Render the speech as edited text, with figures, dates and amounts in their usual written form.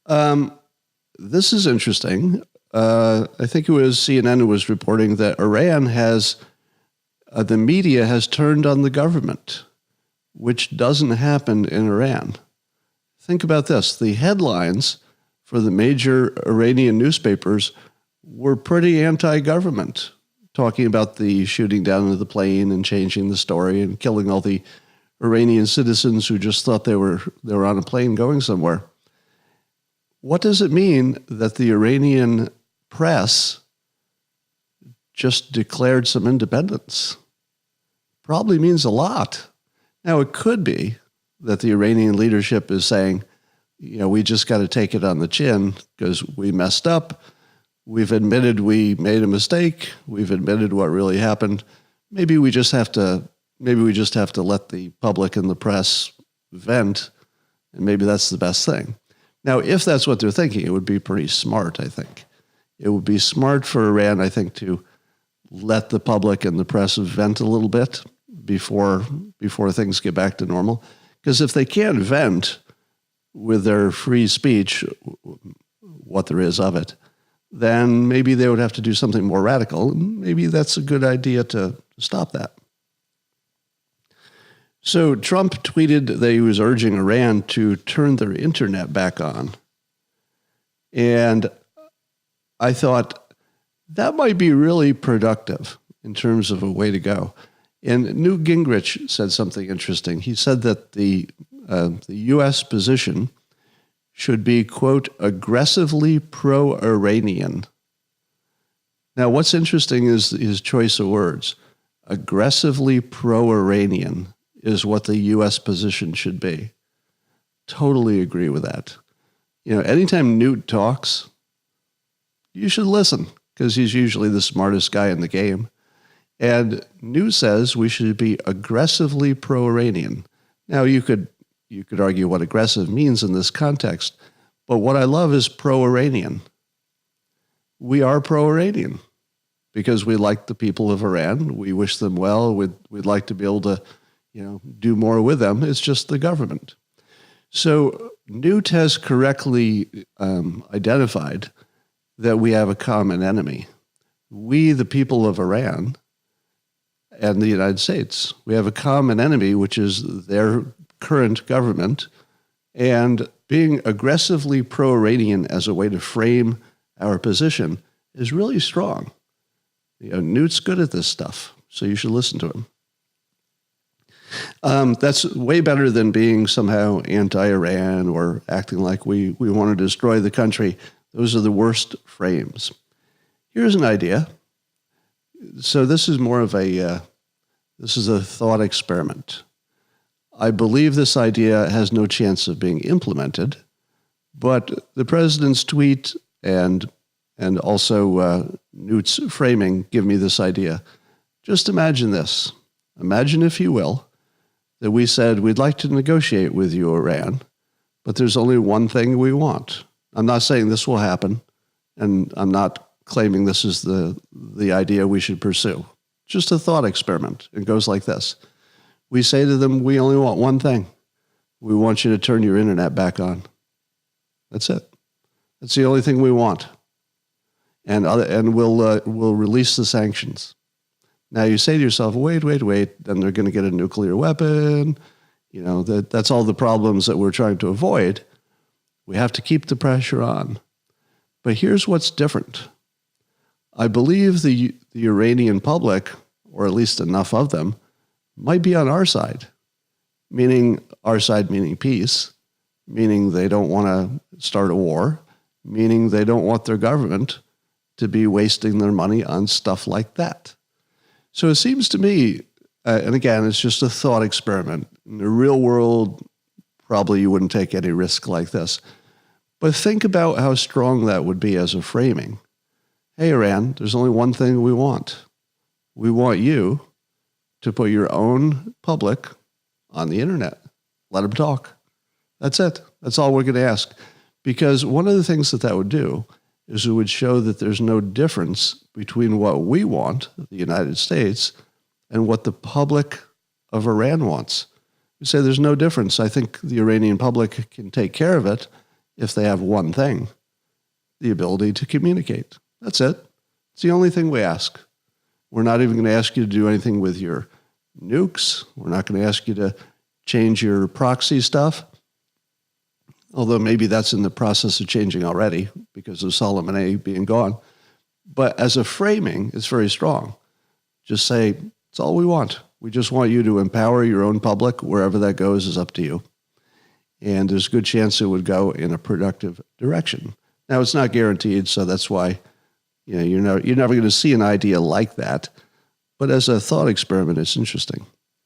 Um, this is interesting. I think it was CNN who was reporting that Iran has, the media has turned on the government, which doesn't happen in Iran. Think about this. The headlines for the major Iranian newspapers were pretty anti-government, talking about the shooting down of the plane and changing the story and killing all the Iranian citizens who just thought they were on a plane going somewhere. What does it mean that the Iranian press just declared some independence? Probably means a lot. Now, it could be that the Iranian leadership is saying, we just got to take it on the chin because we messed up. We've admitted we made a mistake. We've admitted what really happened. Maybe we just have to let the public and the press vent, and maybe that's the best thing. Now, if that's what they're thinking, it would be pretty smart, I think. It would be smart for Iran, I think, to let the public and the press vent a little bit before things get back to normal. Because if they can't vent with their free speech, what there is of it, then maybe they would have to do something more radical. Maybe that's a good idea to stop that. So Trump tweeted that he was urging Iran to turn their internet back on. And I thought that might be really productive in terms of a way to go. And Newt Gingrich said something interesting. He said that the U.S. position should be, quote, aggressively pro-Iranian. Now, what's interesting is his choice of words. Aggressively pro-Iranian is what the U.S. position should be. Totally agree with that. Anytime Newt talks, you should listen because he's usually the smartest guy in the game. And Newt says we should be aggressively pro-Iranian. Now, you could argue what aggressive means in this context, but what I love is pro-Iranian. We are pro-Iranian because we like the people of Iran. We wish them well. We'd like to be able to, do more with them. It's just the government. So Newt has correctly identified that we have a common enemy. We, the people of Iran and the United States, we have a common enemy, which is their current government, and being aggressively pro-Iranian as a way to frame our position is really strong. Newt's good at this stuff, so you should listen to him. That's way better than being somehow anti-Iran or acting like we want to destroy the country. Those are the worst frames. Here's an idea. So this is more of a thought experiment. I believe this idea has no chance of being implemented, but the president's tweet and also Newt's framing give me this idea. Just imagine this. Imagine, if you will, that we said we'd like to negotiate with you, Iran, but there's only one thing we want. I'm not saying this will happen, and I'm not claiming this is the idea we should pursue. Just a thought experiment. It goes like this. We say to them, we only want one thing. We want you to turn your internet back on. That's it. That's the only thing we want. And we'll release the sanctions. Now you say to yourself, wait, then they're going to get a nuclear weapon. That's all the problems that we're trying to avoid. We have to keep the pressure on. But here's what's different. I believe the Iranian public, or at least enough of them, might be on our side. Meaning peace, meaning they don't want to start a war, meaning they don't want their government to be wasting their money on stuff like that. So it seems to me, and again, it's just a thought experiment. In the real world, probably you wouldn't take any risk like this. But think about how strong that would be as a framing. Hey, Iran, there's only one thing we want. We want you to put your own public on the internet. Let them talk. That's it. That's all we're going to ask. Because one of the things that would do is it would show that there's no difference between what we want, the United States, and what the public of Iran wants. We say there's no difference. I think the Iranian public can take care of it, if they have one thing, the ability to communicate. That's it. It's the only thing we ask. We're not even going to ask you to do anything with your nukes. We're not going to ask you to change your proxy stuff, although maybe that's in the process of changing already because of Soleimani being gone. But as a framing, it's very strong. Just say, it's all we want. We just want you to empower your own public. Wherever that goes is up to you. And there's a good chance it would go in a productive direction. Now, it's not guaranteed, so that's why you're never going to see an idea like that. But as a thought experiment, it's interesting.